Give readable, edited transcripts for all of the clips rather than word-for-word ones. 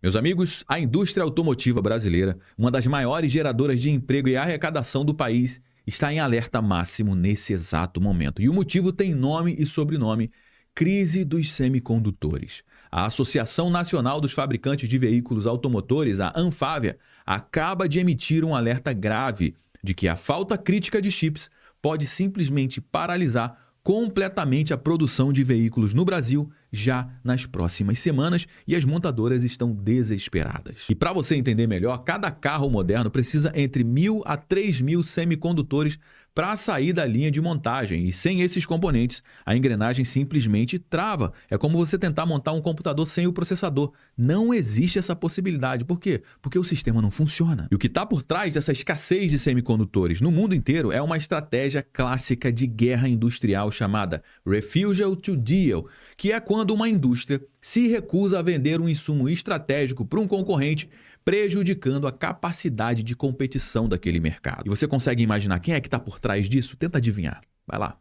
Meus amigos, a indústria automotiva brasileira, uma das maiores geradoras de emprego e arrecadação do país, está em alerta máximo nesse exato momento. E o motivo tem nome e sobrenome: crise dos semicondutores. A Associação Nacional dos Fabricantes de Veículos Automotores, a Anfávia, acaba de emitir um alerta grave de que a falta crítica de chips pode simplesmente paralisar completamente a produção de veículos no Brasil já nas próximas semanas, e as montadoras estão desesperadas. E para você entender melhor, cada carro moderno precisa entre 1.000 a 3.000 semicondutores para sair da linha de montagem, e sem esses componentes, a engrenagem simplesmente trava. É como você tentar montar um computador sem o processador. Não existe essa possibilidade. Por quê? Porque o sistema não funciona. E o que está por trás dessa escassez de semicondutores no mundo inteiro é uma estratégia clássica de guerra industrial chamada Refusal to Deal, que é quando uma indústria se recusa a vender um insumo estratégico para um concorrente, prejudicando a capacidade de competição daquele mercado. E você consegue imaginar quem é que está por trás disso? Tenta adivinhar. Vai lá.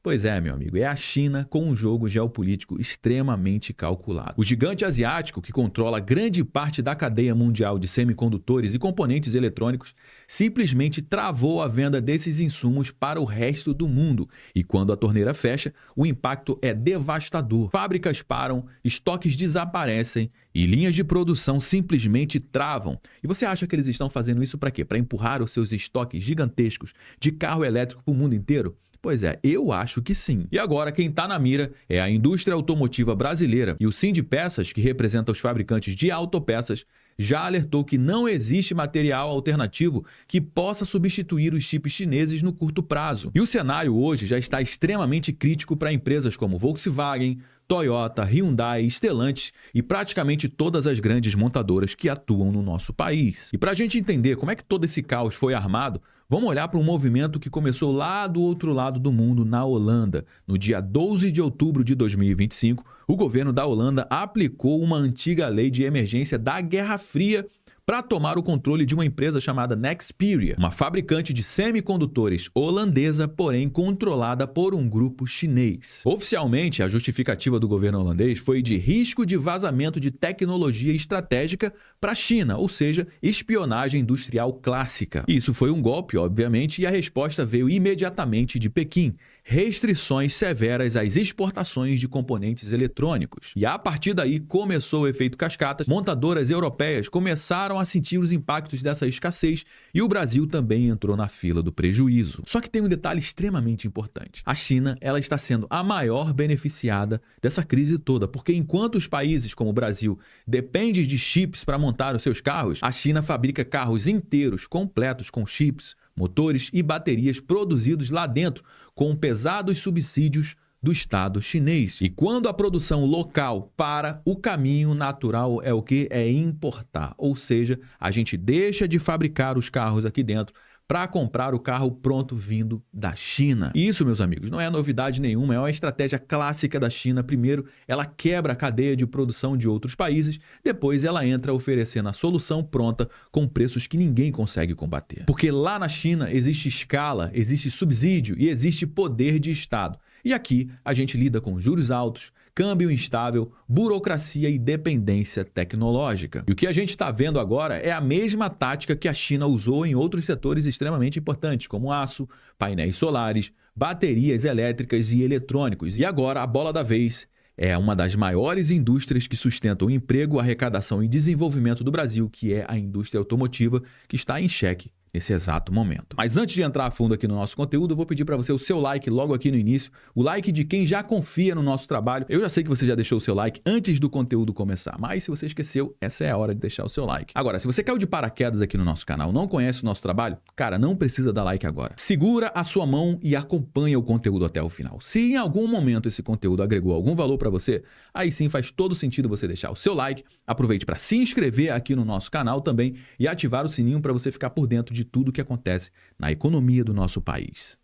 Pois é, meu amigo, é a China com um jogo geopolítico extremamente calculado. O gigante asiático, que controla grande parte da cadeia mundial de semicondutores e componentes eletrônicos, simplesmente travou a venda desses insumos para o resto do mundo. E quando a torneira fecha, o impacto é devastador. Fábricas param, estoques desaparecem e linhas de produção simplesmente travam. E você acha que eles estão fazendo isso para quê? Para empurrar os seus estoques gigantescos de carro elétrico para o mundo inteiro? Pois é, eu acho que sim. E agora quem está na mira é a indústria automotiva brasileira, e o Sindipeças, que representa os fabricantes de autopeças, já alertou que não existe material alternativo que possa substituir os chips chineses no curto prazo. E o cenário hoje já está extremamente crítico para empresas como Volkswagen, Toyota, Hyundai, Stellantis e praticamente todas as grandes montadoras que atuam no nosso país. E para a gente entender como é que todo esse caos foi armado, vamos olhar para um movimento que começou lá do outro lado do mundo, na Holanda. No dia 12 de outubro de 2025, o governo da Holanda aplicou uma antiga lei de emergência da Guerra Fria para tomar o controle de uma empresa chamada Nexperia, uma fabricante de semicondutores holandesa, porém controlada por um grupo chinês. Oficialmente, a justificativa do governo holandês foi de risco de vazamento de tecnologia estratégica para a China, ou seja, espionagem industrial clássica. Isso foi um golpe, obviamente, e a resposta veio imediatamente de Pequim: restrições severas às exportações de componentes eletrônicos. E a partir daí começou o efeito cascata. Montadoras europeias começaram a sentir os impactos dessa escassez e o Brasil também entrou na fila do prejuízo. Só que tem um detalhe extremamente importante. A China, ela está sendo a maior beneficiada dessa crise toda, porque enquanto os países como o Brasil dependem de chips para montar os seus carros, a China fabrica carros inteiros, completos com chips, motores e baterias produzidos lá dentro, com pesados subsídios do Estado chinês. E quando a produção local para, o caminho natural é o que? É importar. Ou seja, a gente deixa de fabricar os carros aqui dentro para comprar o carro pronto vindo da China. E isso, meus amigos, não é novidade nenhuma, é uma estratégia clássica da China. Primeiro, ela quebra a cadeia de produção de outros países, depois ela entra oferecendo a solução pronta com preços que ninguém consegue combater. Porque lá na China existe escala, existe subsídio e existe poder de Estado. E aqui a gente lida com juros altos, câmbio instável, burocracia e dependência tecnológica. E o que a gente está vendo agora é a mesma tática que a China usou em outros setores extremamente importantes, como aço, painéis solares, baterias elétricas e eletrônicos. E agora a bola da vez é uma das maiores indústrias que sustentam o emprego, arrecadação e desenvolvimento do Brasil, que é a indústria automotiva, que está em xeque nesse exato momento. Mas antes de entrar a fundo aqui no nosso conteúdo, eu vou pedir para você o seu like logo aqui no início, o like de quem já confia no nosso trabalho. Eu já sei que você já deixou o seu like antes do conteúdo começar, mas se você esqueceu, essa é a hora de deixar o seu like. Agora, se você caiu de paraquedas aqui no nosso canal, não conhece o nosso trabalho, cara, não precisa dar like agora. Segura a sua mão e acompanha o conteúdo até o final. Se em algum momento esse conteúdo agregou algum valor para você, aí sim faz todo sentido você deixar o seu like. Aproveite para se inscrever aqui no nosso canal também e ativar o sininho para você ficar por dentro de tudo que acontece na economia do nosso país.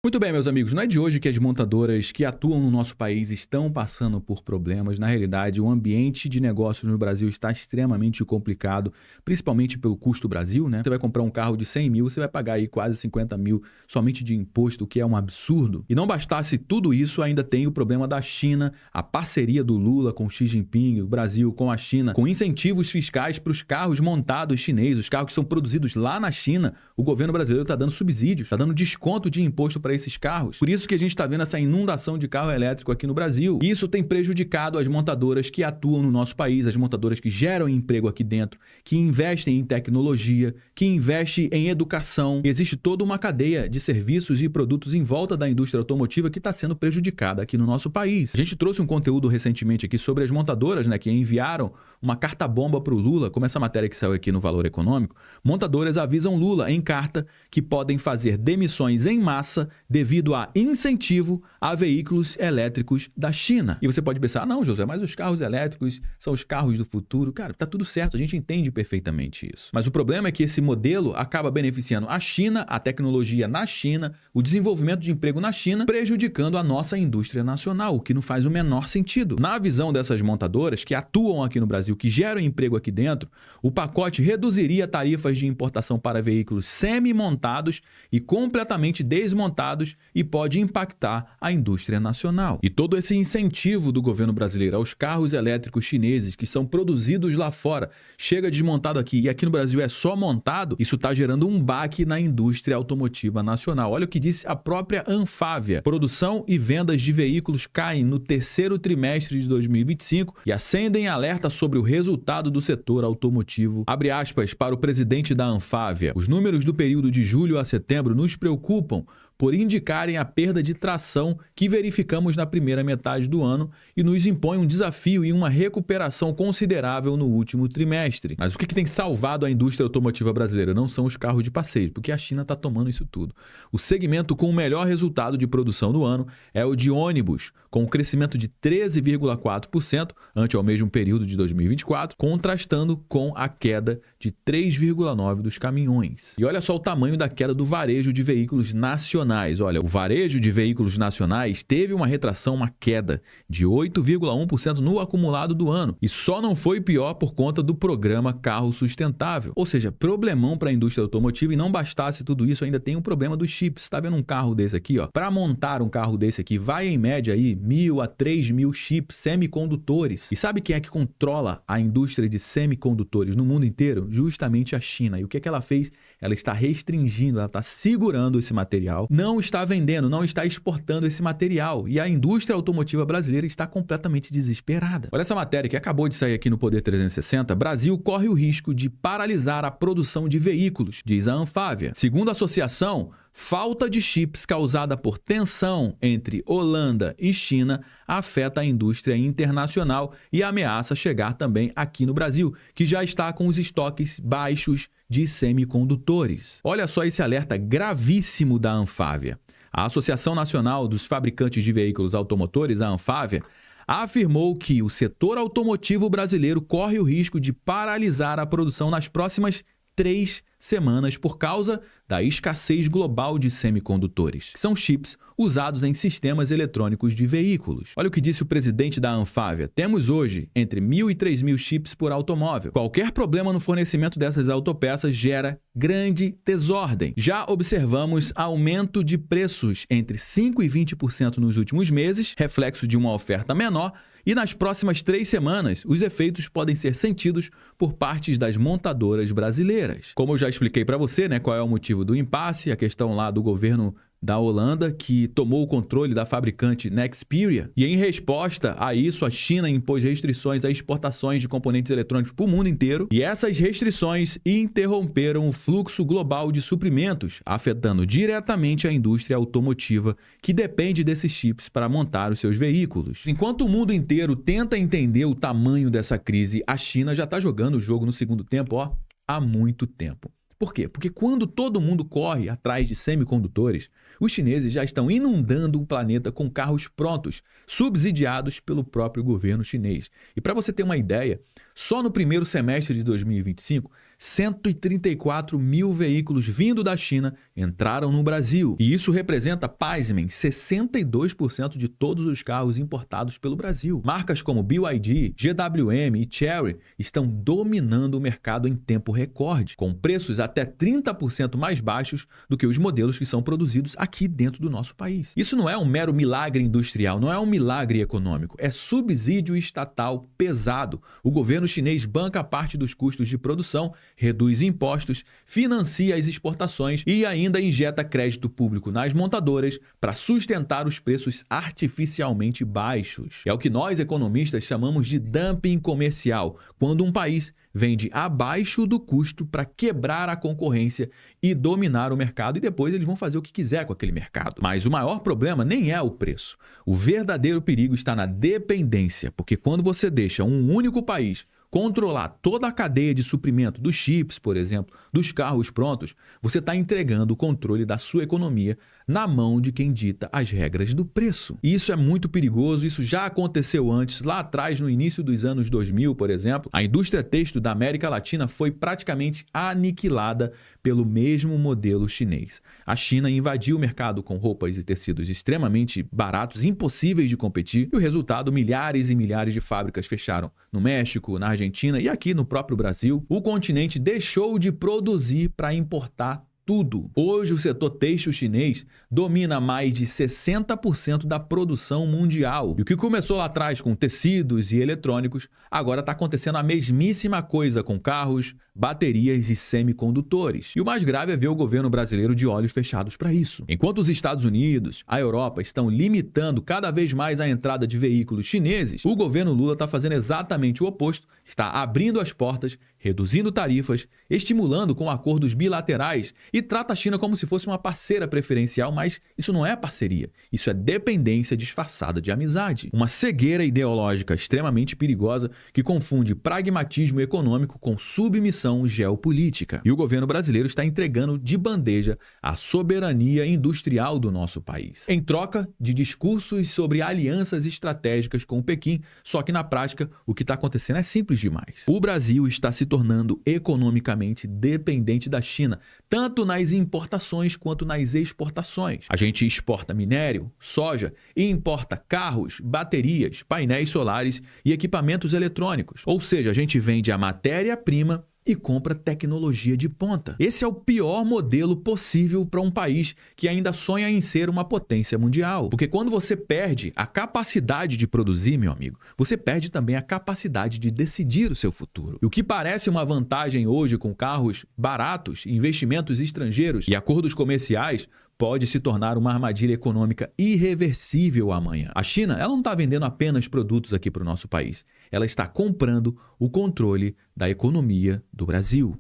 Muito bem, meus amigos, não é de hoje que as montadoras que atuam no nosso país estão passando por problemas. Na realidade, o ambiente de negócios no Brasil está extremamente complicado, principalmente pelo custo Brasil, né? Você vai comprar um carro de 100 mil, você vai pagar aí quase 50 mil somente de imposto, o que é um absurdo. E não bastasse tudo isso, ainda tem o problema da China, a parceria do Lula com Xi Jinping, o Brasil com a China, com incentivos fiscais para os carros montados chineses, os carros que são produzidos lá na China. O governo brasileiro está dando subsídios, está dando desconto de imposto para esses carros. Por isso que a gente está vendo essa inundação de carro elétrico aqui no Brasil. E isso tem prejudicado as montadoras que atuam no nosso país, as montadoras que geram emprego aqui dentro, que investem em tecnologia, que investem em educação. E existe toda uma cadeia de serviços e produtos em volta da indústria automotiva que está sendo prejudicada aqui no nosso país. A gente trouxe um conteúdo recentemente aqui sobre as montadoras, né, que enviaram uma carta-bomba para o Lula, como essa matéria que saiu aqui no Valor Econômico. Montadoras avisam Lula em carta que podem fazer demissões em massa devido a incentivo a veículos elétricos da China. E você pode pensar, não, José, mas os carros elétricos são os carros do futuro. Cara, tá tudo certo, a gente entende perfeitamente isso. Mas o problema é que esse modelo acaba beneficiando a China, a tecnologia na China, o desenvolvimento de emprego na China, prejudicando a nossa indústria nacional, o que não faz o menor sentido. Na visão dessas montadoras que atuam aqui no Brasil, que geram emprego aqui dentro, o pacote reduziria tarifas de importação para veículos semi-montados e completamente desmontados e pode impactar a indústria nacional. E todo esse incentivo do governo brasileiro aos carros elétricos chineses que são produzidos lá fora, chega desmontado aqui e aqui no Brasil é só montado, isso está gerando um baque na indústria automotiva nacional. Olha o que disse a própria Anfávia. Produção e vendas de veículos caem no terceiro trimestre de 2025 e acendem alerta sobre o resultado do setor automotivo. Abre aspas para o presidente da Anfávia. Os números do período de julho a setembro nos preocupam por indicarem a perda de tração que verificamos na primeira metade do ano e nos impõe um desafio e uma recuperação considerável no último trimestre. Mas o que tem salvado a indústria automotiva brasileira não são os carros de passeio, porque a China está tomando isso tudo. O segmento com o melhor resultado de produção do ano é o de ônibus, com um crescimento de 13,4% ante ao mesmo período de 2024, contrastando com a queda de 3,9% dos caminhões. E olha só o tamanho da queda do varejo de veículos nacionais. Olha, o varejo de veículos nacionais teve uma retração, uma queda de 8,1% no acumulado do ano. E só não foi pior por conta do programa Carro Sustentável. Ou seja, problemão para a indústria automotiva e não bastasse tudo isso, ainda tem um problema dos chips. Você está vendo um carro desse aqui, ó? Para montar um carro desse aqui, vai em média aí 1.000 a 3.000 chips semicondutores. E sabe quem é que controla a indústria de semicondutores no mundo inteiro? Justamente a China. E o que é que ela fez? Ela está restringindo, ela está segurando esse material, não está vendendo, não está exportando esse material. E a indústria automotiva brasileira está completamente desesperada. Olha essa matéria que acabou de sair aqui no Poder 360. Brasil corre o risco de paralisar a produção de veículos, diz a Anfávia. Segundo a associação, falta de chips causada por tensão entre Holanda e China afeta a indústria internacional e ameaça chegar também aqui no Brasil, que já está com os estoques baixos de semicondutores. Olha só esse alerta gravíssimo da Anfávia. A Associação Nacional dos Fabricantes de Veículos Automotores, a Anfávia, afirmou que o setor automotivo brasileiro corre o risco de paralisar a produção nas próximas 3 semanas por causa da escassez global de semicondutores, que são chips usados em sistemas eletrônicos de veículos. Olha o que disse o presidente da Anfávia. Temos hoje entre 1.000 e 3.000 chips por automóvel. Qualquer problema no fornecimento dessas autopeças gera grande desordem. Já observamos aumento de preços entre 5% e 20% nos últimos meses, reflexo de uma oferta menor, e nas próximas 3 semanas, os efeitos podem ser sentidos por partes das montadoras brasileiras. Como eu já expliquei para você, né, qual é o motivo do impasse, a questão lá do governo da Holanda, que tomou o controle da fabricante Nexperia. E em resposta a isso, a China impôs restrições a exportações de componentes eletrônicos para o mundo inteiro. E essas restrições interromperam o fluxo global de suprimentos, afetando diretamente a indústria automotiva, que depende desses chips para montar os seus veículos. Enquanto o mundo inteiro tenta entender o tamanho dessa crise, a China já está jogando o jogo no segundo tempo, ó, há muito tempo. Por quê? Porque quando todo mundo corre atrás de semicondutores, os chineses já estão inundando o planeta com carros prontos, subsidiados pelo próprio governo chinês. E para você ter uma ideia, Só no primeiro semestre de 2025, 134 mil veículos vindo da China entraram no Brasil. E isso representa, pasmem, 62% de todos os carros importados pelo Brasil. Marcas como BYD, GWM e Chery estão dominando o mercado em tempo recorde, com preços até 30% mais baixos do que os modelos que são produzidos aqui dentro do nosso país. Isso não é um mero milagre industrial, não é um milagre econômico, é subsídio estatal pesado. O governo chinês banca parte dos custos de produção, reduz impostos, financia as exportações e ainda injeta crédito público nas montadoras para sustentar os preços artificialmente baixos. É o que nós economistas chamamos de dumping comercial, quando um país vende abaixo do custo para quebrar a concorrência e dominar o mercado, e depois eles vão fazer o que quiser com aquele mercado. Mas o maior problema nem é o preço. O verdadeiro perigo está na dependência, porque quando você deixa um único país controlar toda a cadeia de suprimento dos chips, por exemplo, dos carros prontos, você está entregando o controle da sua economia na mão de quem dita as regras do preço. E isso é muito perigoso, isso já aconteceu antes, lá atrás, no início dos anos 2000, por exemplo, a indústria têxtil da América Latina foi praticamente aniquilada pelo mesmo modelo chinês. A China invadiu o mercado com roupas e tecidos extremamente baratos, impossíveis de competir, e o resultado, milhares e milhares de fábricas fecharam no México, na Argentina e aqui no próprio Brasil. O continente deixou de produzir para importar tudo. Hoje, o setor têxtil chinês domina mais de 60% da produção mundial. E o que começou lá atrás com tecidos e eletrônicos, agora está acontecendo a mesmíssima coisa com carros, baterias e semicondutores. E o mais grave é ver o governo brasileiro de olhos fechados para isso. Enquanto os Estados Unidos, a Europa estão limitando cada vez mais a entrada de veículos chineses, o governo Lula está fazendo exatamente o oposto, está abrindo as portas, reduzindo tarifas, estimulando com acordos bilaterais e trata a China como se fosse uma parceira preferencial, mas isso não é parceria, isso é dependência disfarçada de amizade. Uma cegueira ideológica extremamente perigosa que confunde pragmatismo econômico com submissão geopolítica. E o governo brasileiro está entregando de bandeja a soberania industrial do nosso país, em troca de discursos sobre alianças estratégicas com o Pequim, só que na prática o que está acontecendo é simples demais. O Brasil está se tornando economicamente dependente da China, tanto nas importações quanto nas exportações. A gente exporta minério, soja e importa carros, baterias, painéis solares e equipamentos eletrônicos. Ou seja, a gente vende a matéria-prima e compra tecnologia de ponta. Esse é o pior modelo possível para um país que ainda sonha em ser uma potência mundial. Porque quando você perde a capacidade de produzir, meu amigo, você perde também a capacidade de decidir o seu futuro. E o que parece uma vantagem hoje com carros baratos, investimentos estrangeiros e acordos comerciais, pode se tornar uma armadilha econômica irreversível amanhã. A China, ela não está vendendo apenas produtos aqui para o nosso país. Ela está comprando o controle da economia do Brasil.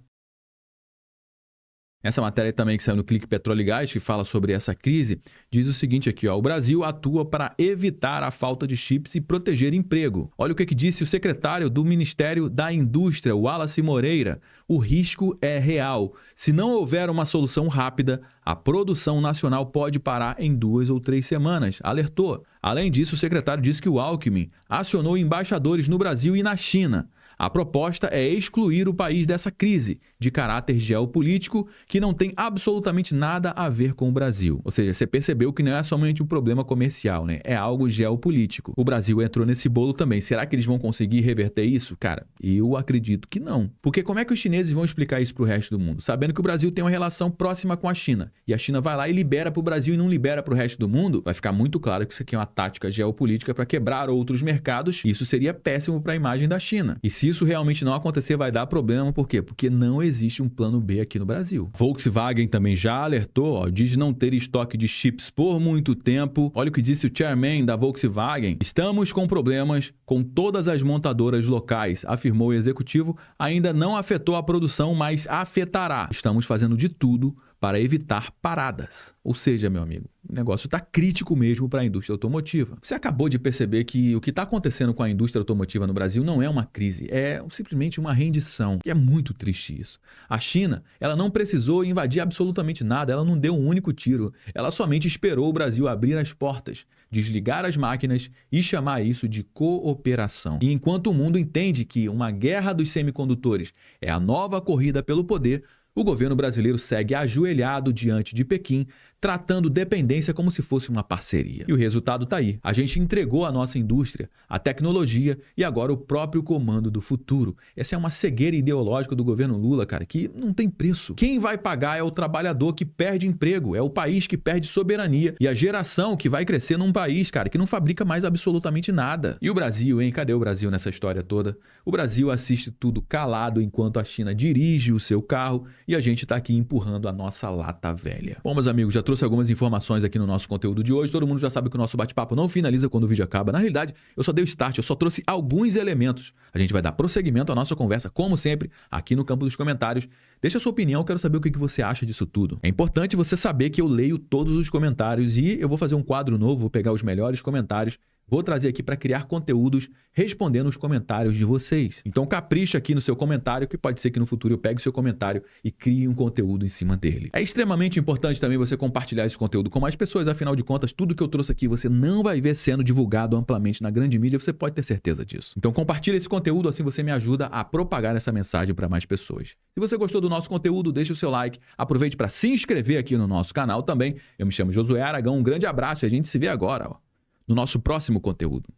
Essa matéria também que saiu no Clique Petróleo e Gás, que fala sobre essa crise, diz o seguinte aqui, ó: o Brasil atua para evitar a falta de chips e proteger emprego. Olha o que disse o secretário do Ministério da Indústria, Wallace Moreira. O risco é real. Se não houver uma solução rápida, a produção nacional pode parar em 2 ou 3 semanas, alertou. Além disso, o secretário disse que o Alckmin acionou embaixadores no Brasil e na China. A proposta é excluir o país dessa crise de caráter geopolítico que não tem absolutamente nada a ver com o Brasil. Ou seja, você percebeu que não é somente um problema comercial, né? É algo geopolítico. O Brasil entrou nesse bolo também. Será que eles vão conseguir reverter isso? Cara, eu acredito que não. Porque como é que os chineses vão explicar isso para o resto do mundo? Sabendo que o Brasil tem uma relação próxima com a China. E a China vai lá e libera para o Brasil e não libera para o resto do mundo, vai ficar muito claro que isso aqui é uma tática geopolítica para quebrar outros mercados. E isso seria péssimo para a imagem da China. E se isso realmente não acontecer, vai dar problema. Por quê? Porque não existe um plano B aqui no Brasil. Volkswagen também já alertou, ó, diz não ter estoque de chips por muito tempo. Olha o que disse o chairman da Volkswagen. Estamos com problemas com todas as montadoras locais, afirmou o executivo. Ainda não afetou a produção, mas afetará. Estamos fazendo de tudo para evitar paradas. Ou seja, meu amigo, o negócio está crítico mesmo para a indústria automotiva. Você acabou de perceber que o que está acontecendo com a indústria automotiva no Brasil não é uma crise, é simplesmente uma rendição. E é muito triste isso. A China, ela não precisou invadir absolutamente nada, ela não deu um único tiro. Ela somente esperou o Brasil abrir as portas, desligar as máquinas e chamar isso de cooperação. E enquanto o mundo entende que uma guerra dos semicondutores é a nova corrida pelo poder, o governo brasileiro segue ajoelhado diante de Pequim, tratando dependência como se fosse uma parceria. E o resultado está aí. A gente entregou a nossa indústria, a tecnologia e agora o próprio comando do futuro. Essa é uma cegueira ideológica do governo Lula, cara, que não tem preço. Quem vai pagar é o trabalhador que perde emprego, é o país que perde soberania e a geração que vai crescer num país, cara, que não fabrica mais absolutamente nada. E o Brasil, hein? Cadê o Brasil nessa história toda? O Brasil assiste tudo calado enquanto a China dirige o seu carro e a gente está aqui empurrando a nossa lata velha. Bom, meus amigos, já trouxe algumas informações aqui no nosso conteúdo de hoje. Todo mundo já sabe que o nosso bate-papo não finaliza quando o vídeo acaba. Na realidade, eu só dei o start, eu só trouxe alguns elementos. A gente vai dar prosseguimento à nossa conversa, como sempre, aqui no campo dos comentários. Deixa a sua opinião, eu quero saber o que você acha disso tudo. É importante você saber que eu leio todos os comentários e eu vou fazer um quadro novo, vou pegar os melhores comentários, vou trazer aqui para criar conteúdos respondendo os comentários de vocês. Então capricha aqui no seu comentário, que pode ser que no futuro eu pegue o seu comentário e crie um conteúdo em cima dele. É extremamente importante também você compartilhar esse conteúdo com mais pessoas, afinal de contas, tudo que eu trouxe aqui você não vai ver sendo divulgado amplamente na grande mídia, você pode ter certeza disso. Então compartilha esse conteúdo, assim você me ajuda a propagar essa mensagem para mais pessoas. Se você gostou do nosso conteúdo, deixe o seu like, aproveite para se inscrever aqui no nosso canal também. Eu me chamo Josué Aragão, um grande abraço e a gente se vê agora, no nosso próximo conteúdo.